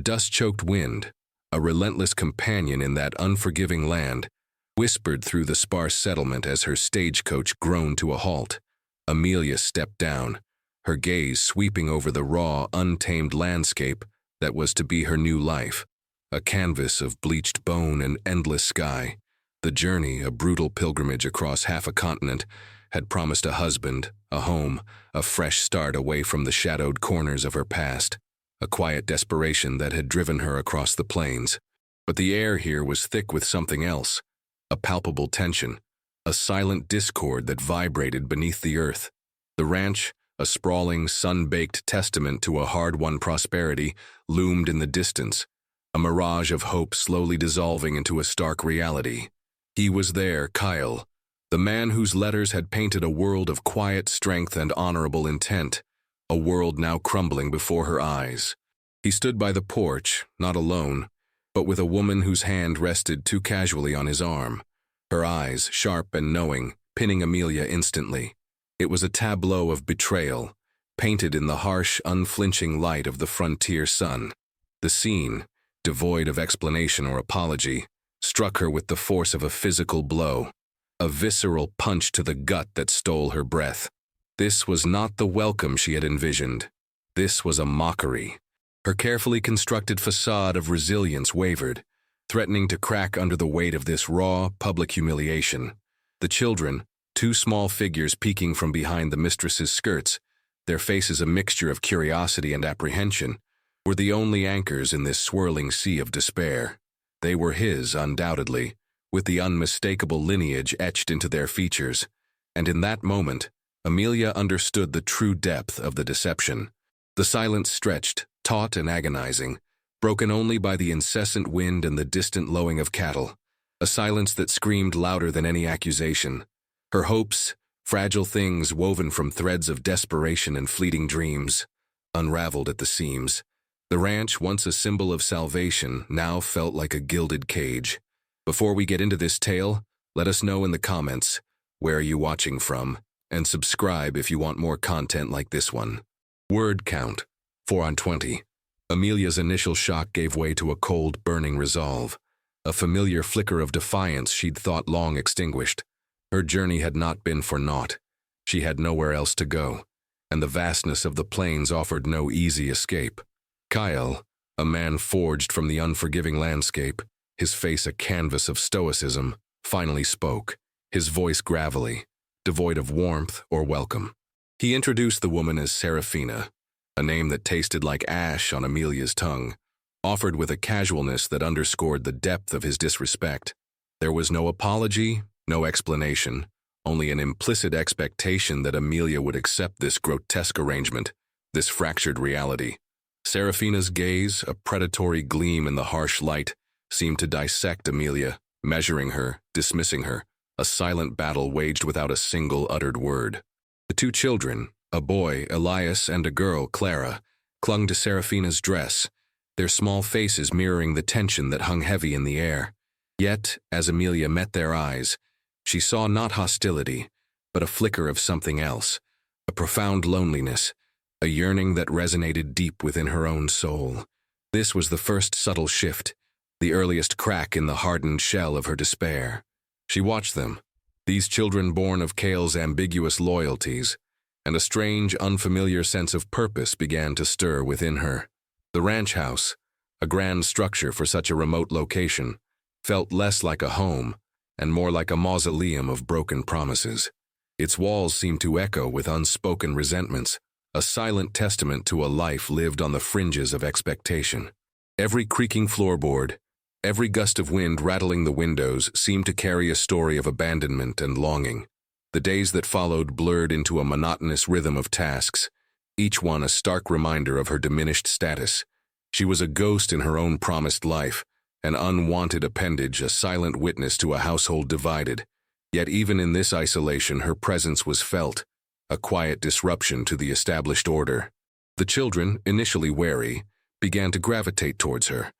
dust-choked wind, a relentless companion in that unforgiving land, whispered through the sparse settlement as her stagecoach groaned to a halt. Amelia stepped down, her gaze sweeping over the raw, untamed landscape that was to be her new life, a canvas of bleached bone and endless sky. The journey, a brutal pilgrimage across half a continent, had promised a husband, a home, a fresh start away from the shadowed corners of her past, a quiet desperation that had driven her across the plains. But the air here was thick with something else, a palpable tension, a silent discord that vibrated beneath the earth. The ranch, a sprawling, sun-baked testament to a hard-won prosperity, loomed in the distance, a mirage of hope slowly dissolving into a stark reality. He was there, Kyle, the man whose letters had painted a world of quiet strength and honorable intent, a world now crumbling before her eyes. He stood by the porch, not alone, but with a woman whose hand rested too casually on his arm, her eyes, sharp and knowing, pinning Amelia instantly. It was a tableau of betrayal, painted in the harsh, unflinching light of the frontier sun. The scene, devoid of explanation or apology, struck her with the force of a physical blow, a visceral punch to the gut that stole her breath. This was not the welcome she had envisioned. This was a mockery. Her carefully constructed facade of resilience wavered, threatening to crack under the weight of this raw, public humiliation. The children, two small figures peeking from behind the mistress's skirts, their faces a mixture of curiosity and apprehension, were the only anchors in this swirling sea of despair. They were his, undoubtedly, with the unmistakable lineage etched into their features, and in that moment, Amelia understood the true depth of the deception. The silence stretched, taut and agonizing, broken only by the incessant wind and the distant lowing of cattle, a silence that screamed louder than any accusation. Her hopes, fragile things woven from threads of desperation and fleeting dreams, unraveled at the seams. The ranch, once a symbol of salvation, now felt like a gilded cage. Before we get into this tale, let us know in the comments, where are you watching from, and subscribe if you want more content like this one. Word count, 4 on 20. Amelia's initial shock gave way to a cold, burning resolve, a familiar flicker of defiance she'd thought long extinguished. Her journey had not been for naught. She had nowhere else to go, and the vastness of the plains offered no easy escape. Kyle, a man forged from the unforgiving landscape, his face a canvas of stoicism, finally spoke, his voice gravelly, devoid of warmth or welcome. He introduced the woman as Seraphina, a name that tasted like ash on Amelia's tongue, offered with a casualness that underscored the depth of his disrespect. There was no apology, no explanation, only an implicit expectation that Amelia would accept this grotesque arrangement, this fractured reality. Seraphina's gaze, a predatory gleam in the harsh light, seemed to dissect Amelia, measuring her, dismissing her, a silent battle waged without a single uttered word. The two children, a boy, Elias, and a girl, Clara, clung to Seraphina's dress, their small faces mirroring the tension that hung heavy in the air. Yet, as Amelia met their eyes, she saw not hostility, but a flicker of something else, a profound loneliness, a yearning that resonated deep within her own soul. This was the first subtle shift, the earliest crack in the hardened shell of her despair. She watched them, these children born of Cale's ambiguous loyalties, and a strange, unfamiliar sense of purpose began to stir within her. The ranch house, a grand structure for such a remote location, felt less like a home and more like a mausoleum of broken promises. Its walls seemed to echo with unspoken resentments, a silent testament to a life lived on the fringes of expectation. Every creaking floorboard, every gust of wind rattling the windows seemed to carry a story of abandonment and longing. The days that followed blurred into a monotonous rhythm of tasks, each one a stark reminder of her diminished status. She was a ghost in her own promised life, an unwanted appendage, a silent witness to a household divided. Yet even in this isolation her presence was felt, a quiet disruption to the established order. The children, initially wary, began to gravitate towards her,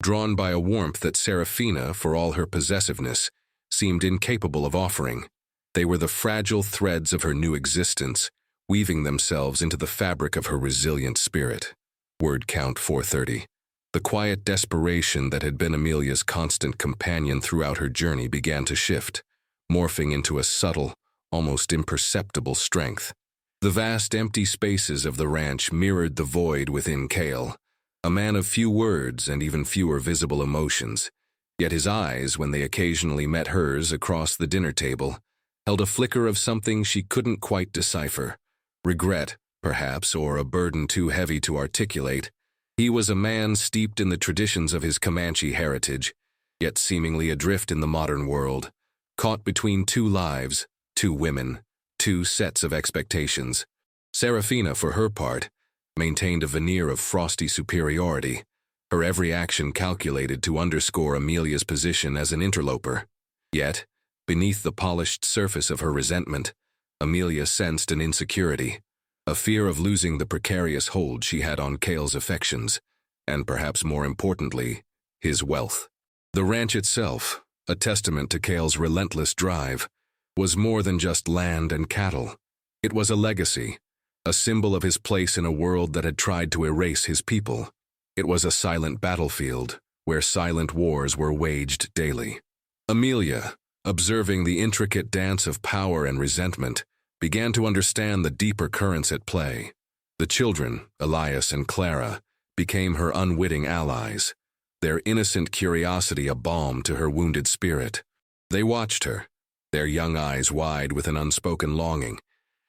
drawn by a warmth that Seraphina, for all her possessiveness, seemed incapable of offering. They were the fragile threads of her new existence, weaving themselves into the fabric of her resilient spirit. Word count 430. The quiet desperation that had been Amelia's constant companion throughout her journey began to shift, morphing into a subtle, almost imperceptible strength. The vast empty spaces of the ranch mirrored the void within Cale, a man of few words and even fewer visible emotions. Yet his eyes, when they occasionally met hers across the dinner table, held a flicker of something she couldn't quite decipher. Regret, perhaps, or a burden too heavy to articulate. He was a man steeped in the traditions of his Comanche heritage, yet seemingly adrift in the modern world, caught between two lives, two women, two sets of expectations. Serafina, for her part, maintained a veneer of frosty superiority, her every action calculated to underscore Amelia's position as an interloper. Yet, beneath the polished surface of her resentment, Amelia sensed an insecurity, a fear of losing the precarious hold she had on Cale's affections, and perhaps more importantly, his wealth. The ranch itself, a testament to Cale's relentless drive, was more than just land and cattle. It was a legacy, a symbol of his place in a world that had tried to erase his people. It was a silent battlefield, where silent wars were waged daily. Amelia, observing the intricate dance of power and resentment, began to understand the deeper currents at play. The children, Elias and Clara, became her unwitting allies, their innocent curiosity a balm to her wounded spirit. They watched her, their young eyes wide with an unspoken longing,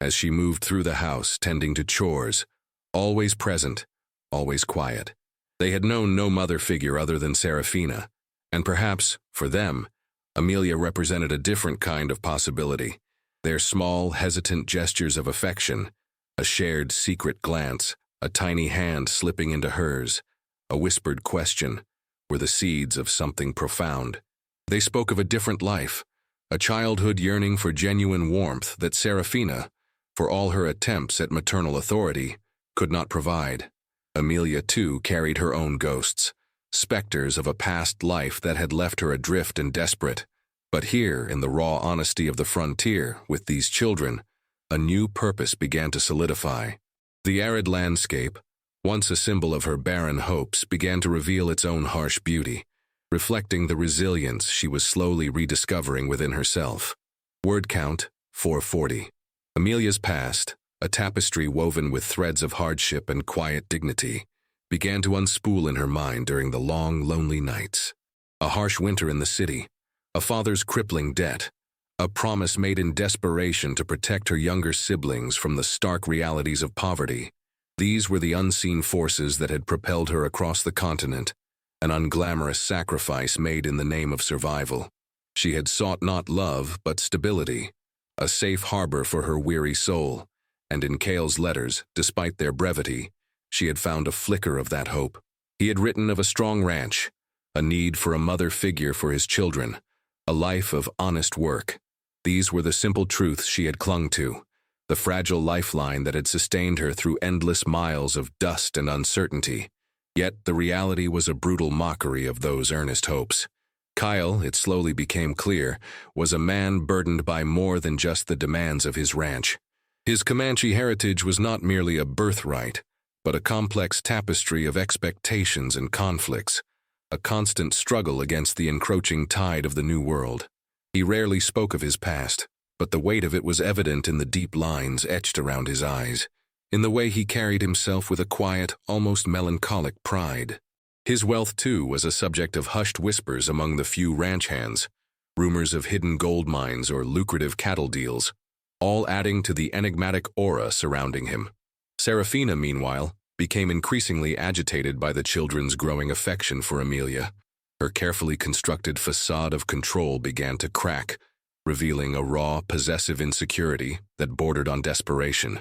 as she moved through the house tending to chores, always present, always quiet. They had known no mother figure other than Serafina, and perhaps, for them, Amelia represented a different kind of possibility. Their small, hesitant gestures of affection, a shared secret glance, a tiny hand slipping into hers, a whispered question, were the seeds of something profound. They spoke of a different life, a childhood yearning for genuine warmth that Serafina, for all her attempts at maternal authority, could not provide. Amelia, too, carried her own ghosts, specters of a past life that had left her adrift and desperate. But here, in the raw honesty of the frontier, with these children, a new purpose began to solidify. The arid landscape, once a symbol of her barren hopes, began to reveal its own harsh beauty, reflecting the resilience she was slowly rediscovering within herself. Word count, 440. Amelia's past, a tapestry woven with threads of hardship and quiet dignity, began to unspool in her mind during the long, lonely nights. A harsh winter in the city, a father's crippling debt, a promise made in desperation to protect her younger siblings from the stark realities of poverty. These were the unseen forces that had propelled her across the continent, an unglamorous sacrifice made in the name of survival. She had sought not love, but stability, a safe harbor for her weary soul, and in Cale's letters, despite their brevity, she had found a flicker of that hope. He had written of a strong ranch, a need for a mother figure for his children, a life of honest work. These were the simple truths she had clung to, the fragile lifeline that had sustained her through endless miles of dust and uncertainty. Yet the reality was a brutal mockery of those earnest hopes. Kyle, it slowly became clear, was a man burdened by more than just the demands of his ranch. His Comanche heritage was not merely a birthright, but a complex tapestry of expectations and conflicts, a constant struggle against the encroaching tide of the new world. He rarely spoke of his past, but the weight of it was evident in the deep lines etched around his eyes, in the way he carried himself with a quiet, almost melancholic pride. His wealth, too, was a subject of hushed whispers among the few ranch hands, rumors of hidden gold mines or lucrative cattle deals, all adding to the enigmatic aura surrounding him. Serafina, meanwhile, became increasingly agitated by the children's growing affection for Amelia. Her carefully constructed facade of control began to crack, revealing a raw, possessive insecurity that bordered on desperation.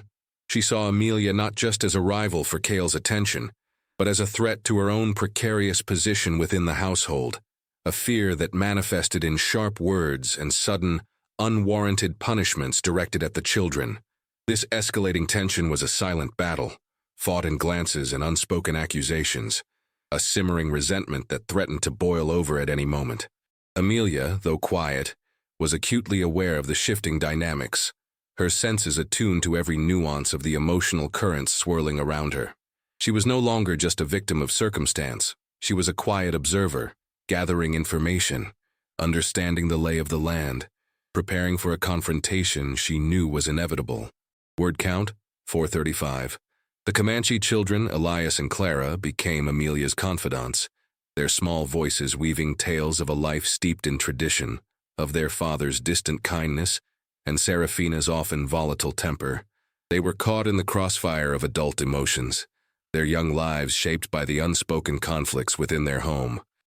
She saw Amelia not just as a rival for Cale's attention, but as a threat to her own precarious position within the household, a fear that manifested in sharp words and sudden, unwarranted punishments directed at the children. This escalating tension was a silent battle, fought in glances and unspoken accusations, a simmering resentment that threatened to boil over at any moment. Amelia, though quiet, was acutely aware of the shifting dynamics, her senses attuned to every nuance of the emotional currents swirling around her. She was no longer just a victim of circumstance, She was a quiet observer, gathering information, understanding the lay of the land, preparing for a confrontation she knew was inevitable. Word count, 435. The Comanche children, Elias and Clara, became Amelia's confidants, their small voices weaving tales of a life steeped in tradition, of their father's distant kindness and Seraphina's often volatile temper. They were caught in the crossfire of adult emotions, their young lives shaped by the unspoken conflicts within their home.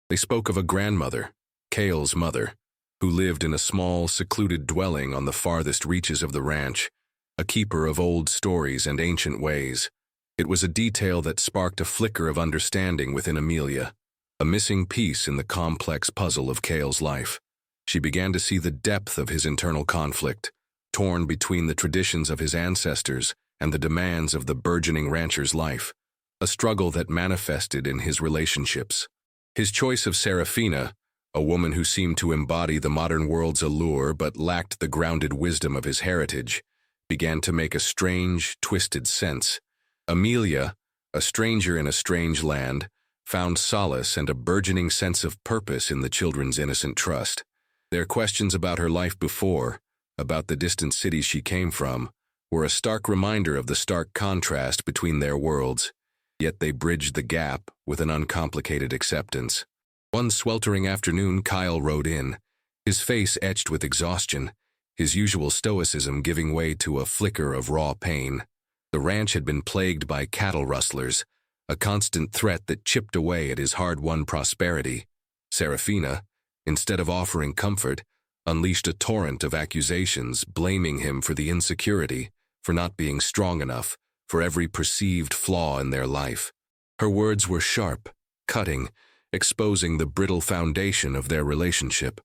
They spoke of a grandmother, Cale's mother, who lived in a small, secluded dwelling on the farthest reaches of the ranch, a keeper of old stories and ancient ways. It was a detail that sparked a flicker of understanding within Amelia, a missing piece in the complex puzzle of Cale's life. She began to see the depth of his internal conflict, torn between the traditions of his ancestors and the demands of the burgeoning rancher's life, a struggle that manifested in his relationships. His choice of Seraphina, a woman who seemed to embody the modern world's allure but lacked the grounded wisdom of his heritage, began to make a strange, twisted sense. Amelia, a stranger in a strange land, found solace and a burgeoning sense of purpose in the children's innocent trust. Their questions about her life before, about the distant city she came from, were a stark reminder of the stark contrast between their worlds, yet they bridged the gap with an uncomplicated acceptance. One sweltering afternoon, Kyle rode in, his face etched with exhaustion, his usual stoicism giving way to a flicker of raw pain. The ranch had been plagued by cattle rustlers, a constant threat that chipped away at his hard-won prosperity. Seraphina, instead of offering comfort, unleashed a torrent of accusations, blaming him for the insecurity, for not being strong enough, for every perceived flaw in their life. Her words were sharp, cutting, exposing the brittle foundation of their relationship.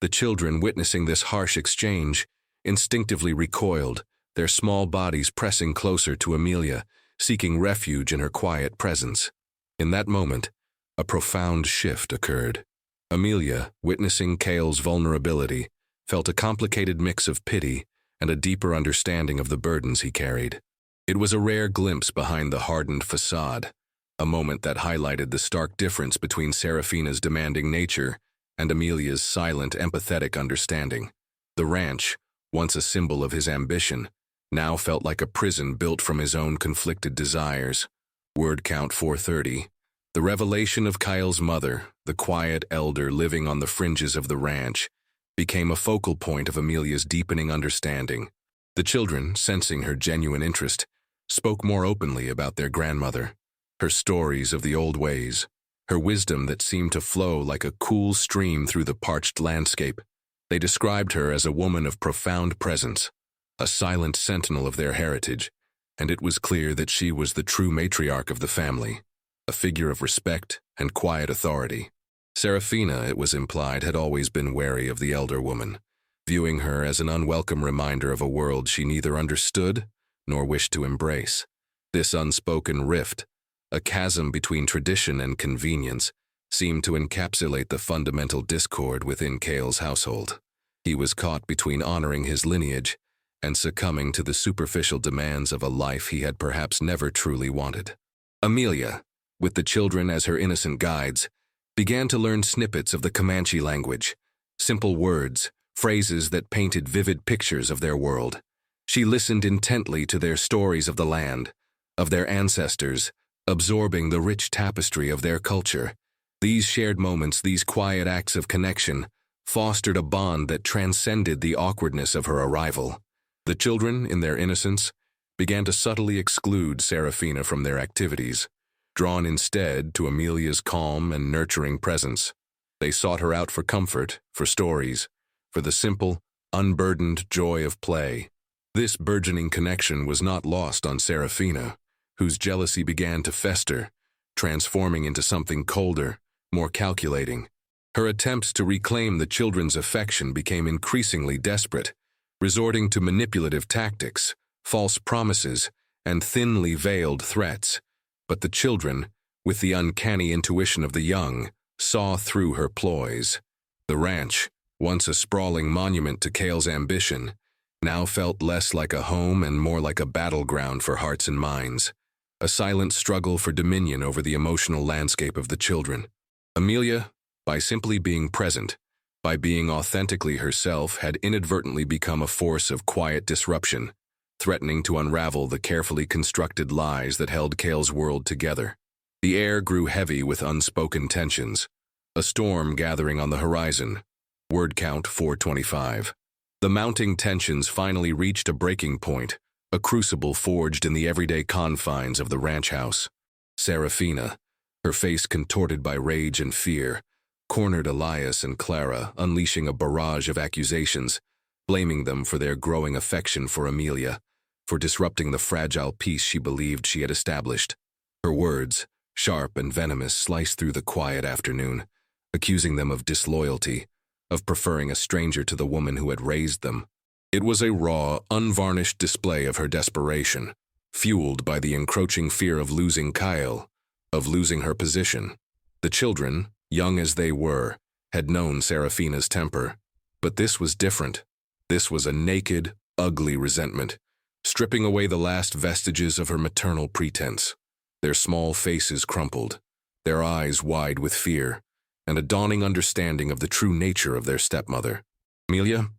The children, witnessing this harsh exchange, instinctively recoiled, their small bodies pressing closer to Amelia, seeking refuge in her quiet presence. In that moment, a profound shift occurred. Amelia, witnessing Cale's vulnerability, felt a complicated mix of pity and a deeper understanding of the burdens he carried. It was a rare glimpse behind the hardened facade, a moment that highlighted the stark difference between Seraphina's demanding nature and Amelia's silent, empathetic understanding. The ranch, once a symbol of his ambition, now felt like a prison built from his own conflicted desires. Word count 430. The revelation of Kyle's mother, the quiet elder living on the fringes of the ranch, became a focal point of Amelia's deepening understanding. The children, sensing her genuine interest, spoke more openly about their grandmother, her stories of the old ways, her wisdom that seemed to flow like a cool stream through the parched landscape. They described her as a woman of profound presence, a silent sentinel of their heritage, and it was clear that she was the true matriarch of the family, a figure of respect and quiet authority. Seraphina, it was implied, had always been wary of the elder woman, viewing her as an unwelcome reminder of a world she neither understood nor wished to embrace. This unspoken rift, a chasm between tradition and convenience, seemed to encapsulate the fundamental discord within Cale's household. He was caught between honoring his lineage and succumbing to the superficial demands of a life he had perhaps never truly wanted. Amelia, with the children as her innocent guides, began to learn snippets of the Comanche language, simple words, phrases that painted vivid pictures of their world. She listened intently to their stories of the land, of their ancestors, absorbing the rich tapestry of their culture. These shared moments, these quiet acts of connection, fostered a bond that transcended the awkwardness of her arrival. The children, in their innocence, began to subtly exclude Seraphina from their activities, drawn instead to Amelia's calm and nurturing presence. They sought her out for comfort, for stories, for the simple, unburdened joy of play. This burgeoning connection was not lost on Seraphina, whose jealousy began to fester, transforming into something colder, more calculating. Her attempts to reclaim the children's affection became increasingly desperate, resorting to manipulative tactics, false promises, and thinly veiled threats. But the children, with the uncanny intuition of the young, saw through her ploys. The ranch, once a sprawling monument to Cale's ambition, now felt less like a home and more like a battleground for hearts and minds. a silent struggle for dominion over the emotional landscape of the children. Amelia, by simply being present, by being authentically herself, had inadvertently become a force of quiet disruption, threatening to unravel the carefully constructed lies that held Cale's world together. The air grew heavy with unspoken tensions, a storm gathering on the horizon. Word count 425. The mounting tensions finally reached a breaking point, a crucible forged in the everyday confines of the ranch house. Serafina, her face contorted by rage and fear, cornered Elias and Clara, unleashing a barrage of accusations, blaming them for their growing affection for Amelia, for disrupting the fragile peace she believed she had established. Her words, sharp and venomous, sliced through the quiet afternoon, accusing them of disloyalty, of preferring a stranger to the woman who had raised them. It was a raw, unvarnished display of her desperation, fueled by the encroaching fear of losing Kyle, of losing her position. The children, young as they were, had known Serafina's temper. But this was different. This was a naked, ugly resentment, stripping away the last vestiges of her maternal pretense. Their small faces crumpled, their eyes wide with fear, and a dawning understanding of the true nature of their stepmother. Amelia,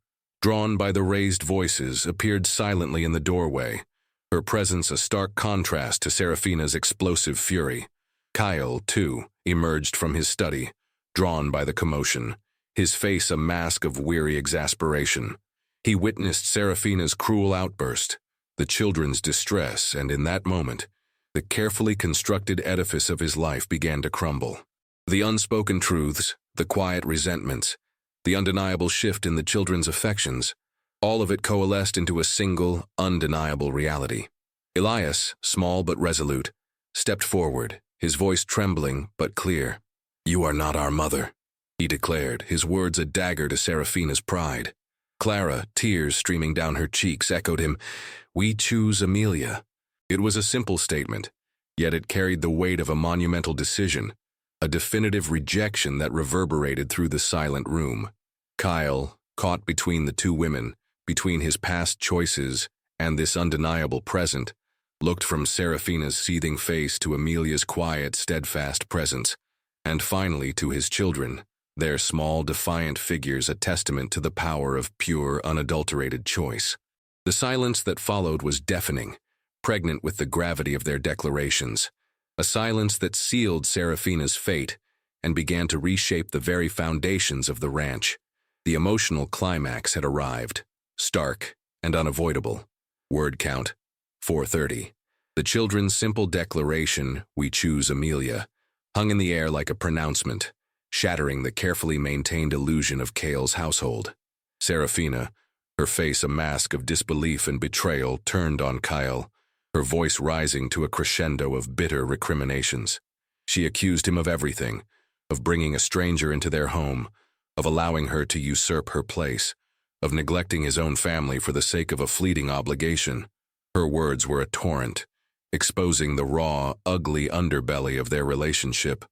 drawn by the raised voices, appeared silently in the doorway, her presence a stark contrast to Serafina's explosive fury. Kyle, too, emerged from his study, drawn by the commotion, his face a mask of weary exasperation. He witnessed Serafina's cruel outburst, the children's distress, and in that moment, the carefully constructed edifice of his life began to crumble. The unspoken truths, the quiet resentments, the undeniable shift in the children's affections, all of it coalesced into a single, undeniable reality. Elias, small but resolute, stepped forward, his voice trembling but clear. "You are not our mother," he declared, his words a dagger to Serafina's pride. Clara, tears streaming down her cheeks, echoed him, "We choose Amelia." It was a simple statement, yet it carried the weight of a monumental decision, a definitive rejection that reverberated through the silent room. Kyle, caught between the two women, between his past choices and this undeniable present, looked from Serafina's seething face to Amelia's quiet, steadfast presence, and finally to his children, their small, defiant figures a testament to the power of pure, unadulterated choice. The silence that followed was deafening, pregnant with the gravity of their declarations, a silence that sealed Serafina's fate and began to reshape the very foundations of the ranch. The emotional climax had arrived, stark and unavoidable. Word count 430. The children's simple declaration, "We choose Amelia," hung in the air like a pronouncement, shattering the carefully maintained illusion of Cale's household. Serafina, her face a mask of disbelief and betrayal, turned on Kyle, her voice rising to a crescendo of bitter recriminations. She accused him of everything, of bringing a stranger into their home, of allowing her to usurp her place, of neglecting his own family for the sake of a fleeting obligation. Her words were a torrent, exposing the raw, ugly underbelly of their relationship,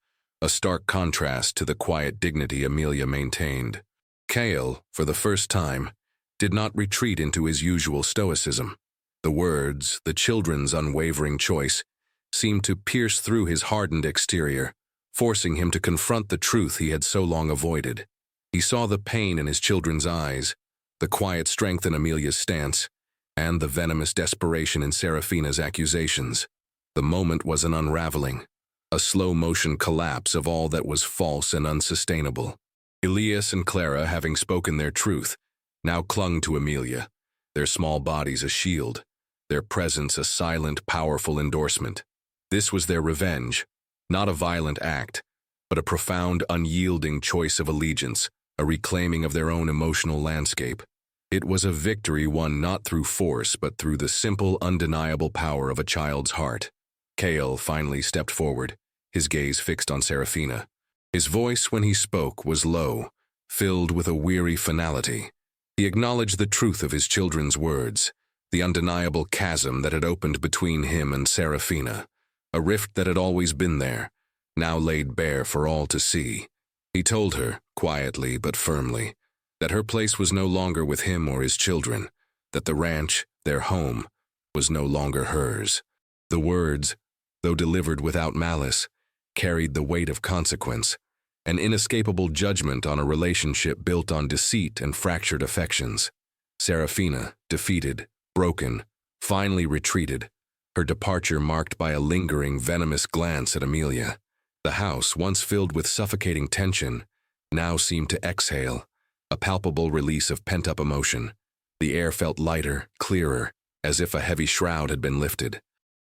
a stark contrast to the quiet dignity Amelia maintained. Cale, for the first time, did not retreat into his usual stoicism. The words, the children's unwavering choice, seemed to pierce through his hardened exterior, forcing him to confront the truth he had so long avoided. He saw the pain in his children's eyes, the quiet strength in Amelia's stance, and the venomous desperation in Serafina's accusations. The moment was an unraveling, a slow-motion collapse of all that was false and unsustainable. Elias and Clara, having spoken their truth, now clung to Amelia, their small bodies a shield, their presence a silent, powerful endorsement. This was their revenge, not a violent act, but a profound, unyielding choice of allegiance, a reclaiming of their own emotional landscape. It was a victory won not through force, but through the simple, undeniable power of a child's heart. Cale finally stepped forward, his gaze fixed on Serafina. His voice, when he spoke, was low, filled with a weary finality. He acknowledged the truth of his children's words, the undeniable chasm that had opened between him and Serafina, a rift that had always been there, now laid bare for all to see. He told her, quietly but firmly, that her place was no longer with him or his children, that the ranch, their home, was no longer hers. The words, though delivered without malice, carried the weight of consequence, an inescapable judgment on a relationship built on deceit and fractured affections. Serafina, defeated, broken, finally retreated, her departure marked by a lingering, venomous glance at Amelia. The house, once filled with suffocating tension, now seemed to exhale, a palpable release of pent-up emotion. The air felt lighter, clearer, as if a heavy shroud had been lifted.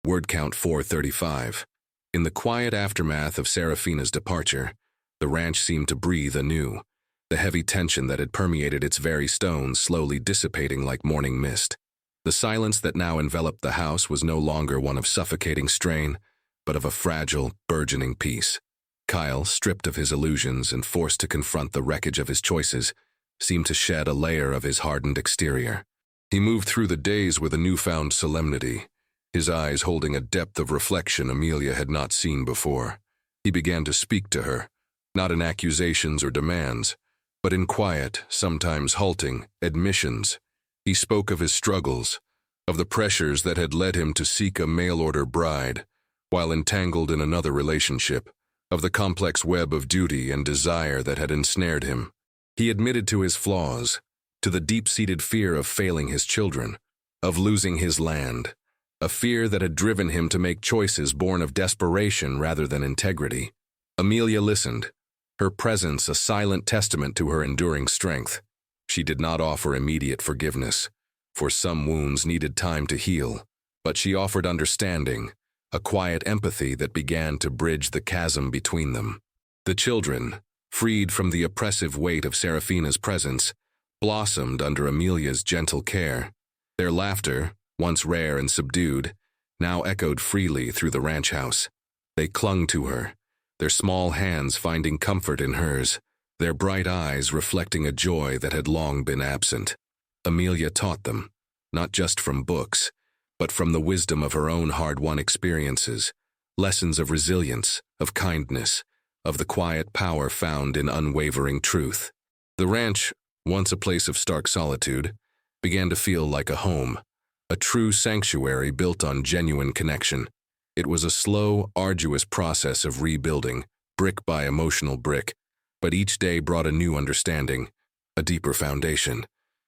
Word count 435. In the quiet aftermath of Serafina's departure, the ranch seemed to breathe anew, the heavy tension that had permeated its very stones slowly dissipating like morning mist. The silence that now enveloped the house was no longer one of suffocating strain, but of a fragile, burgeoning peace. Kyle, stripped of his illusions and forced to confront the wreckage of his choices, seemed to shed a layer of his hardened exterior. He moved through the days with a newfound solemnity, his eyes holding a depth of reflection Amelia had not seen before. He began to speak to her, not in accusations or demands, but in quiet, sometimes halting, admissions. He spoke of his struggles, of the pressures that had led him to seek a mail-order bride, while entangled in another relationship, of the complex web of duty and desire that had ensnared him. He admitted to his flaws, to the deep-seated fear of failing his children, of losing his land, a fear that had driven him to make choices born of desperation rather than integrity. Amelia listened, her presence a silent testament to her enduring strength. She did not offer immediate forgiveness, for some wounds needed time to heal, but she offered understanding, a quiet empathy that began to bridge the chasm between them. The children, freed from the oppressive weight of Serafina's presence, blossomed under Amelia's gentle care. Their laughter, once rare and subdued, now echoed freely through the ranch house. They clung to her, their small hands finding comfort in hers, their bright eyes reflecting a joy that had long been absent. Amelia taught them, not just from books, but from the wisdom of her own hard-won experiences, lessons of resilience, of kindness, of the quiet power found in unwavering truth. The ranch, once a place of stark solitude, began to feel like a home, a true sanctuary built on genuine connection. It was a slow, arduous process of rebuilding, brick by emotional brick, but each day brought a new understanding, a deeper foundation.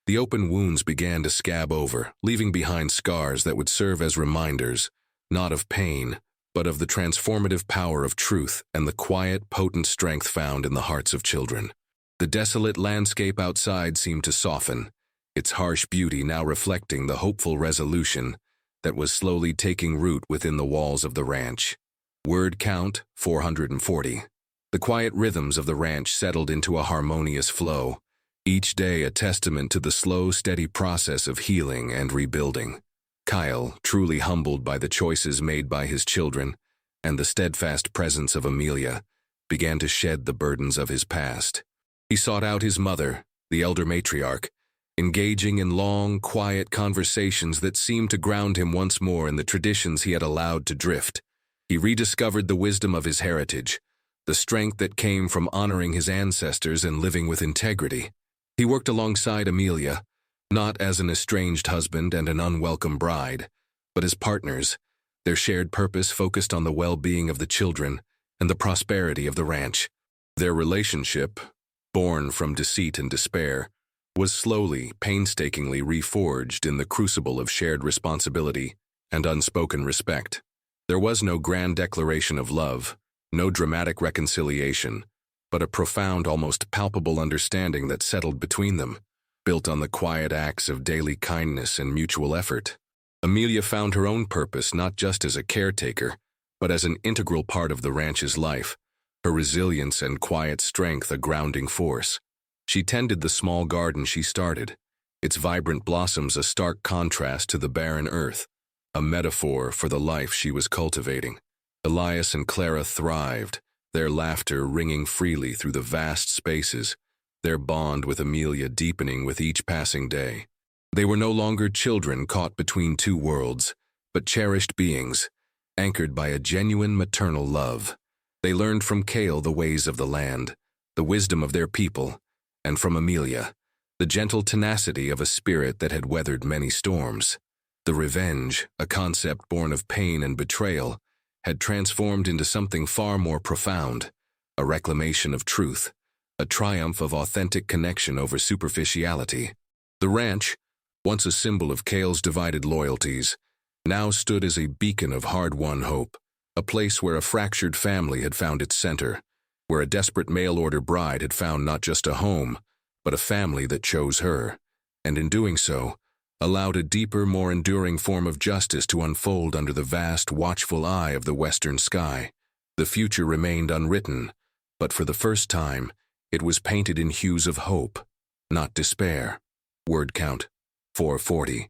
The open wounds began to scab over, leaving behind scars that would serve as reminders, not of pain, but of the transformative power of truth and the quiet, potent strength found in the hearts of children. The desolate landscape outside seemed to soften, its harsh beauty now reflecting the hopeful resolution that was slowly taking root within the walls of the ranch. Word count 440. The quiet rhythms of the ranch settled into a harmonious flow, each day a testament to the slow, steady process of healing and rebuilding. Kyle, truly humbled by the choices made by his children and the steadfast presence of Amelia, began to shed the burdens of his past. He sought out his mother, the elder matriarch, engaging in long, quiet conversations that seemed to ground him once more in the traditions he had allowed to drift. He rediscovered the wisdom of his heritage, the strength that came from honoring his ancestors and living with integrity. He worked alongside Amelia, not as an estranged husband and an unwelcome bride, but as partners, their shared purpose focused on the well-being of the children and the prosperity of the ranch. Their relationship, born from deceit and despair, was slowly, painstakingly reforged in the crucible of shared responsibility and unspoken respect. There was no grand declaration of love, no dramatic reconciliation, but a profound, almost palpable understanding that settled between them, built on the quiet acts of daily kindness and mutual effort. Amelia found her own purpose not just as a caretaker, but as an integral part of the ranch's life, her resilience and quiet strength a grounding force. She tended the small garden she started, its vibrant blossoms a stark contrast to the barren earth, a metaphor for the life she was cultivating. Elias and Clara thrived, their laughter ringing freely through the vast spaces, their bond with Amelia deepening with each passing day. They were no longer children caught between two worlds, but cherished beings, anchored by a genuine maternal love. They learned from Cale the ways of the land, the wisdom of their people, and from Amelia, the gentle tenacity of a spirit that had weathered many storms. The revenge, a concept born of pain and betrayal, had transformed into something far more profound, a reclamation of truth, a triumph of authentic connection over superficiality. The ranch, once a symbol of Cale's divided loyalties, now stood as a beacon of hard-won hope, a place where a fractured family had found its center, where a desperate mail-order bride had found not just a home, but a family that chose her, and in doing so, allowed a deeper, more enduring form of justice to unfold under the vast, watchful eye of the western sky. The future remained unwritten, but for the first time, it was painted in hues of hope, not despair. Word count, 440.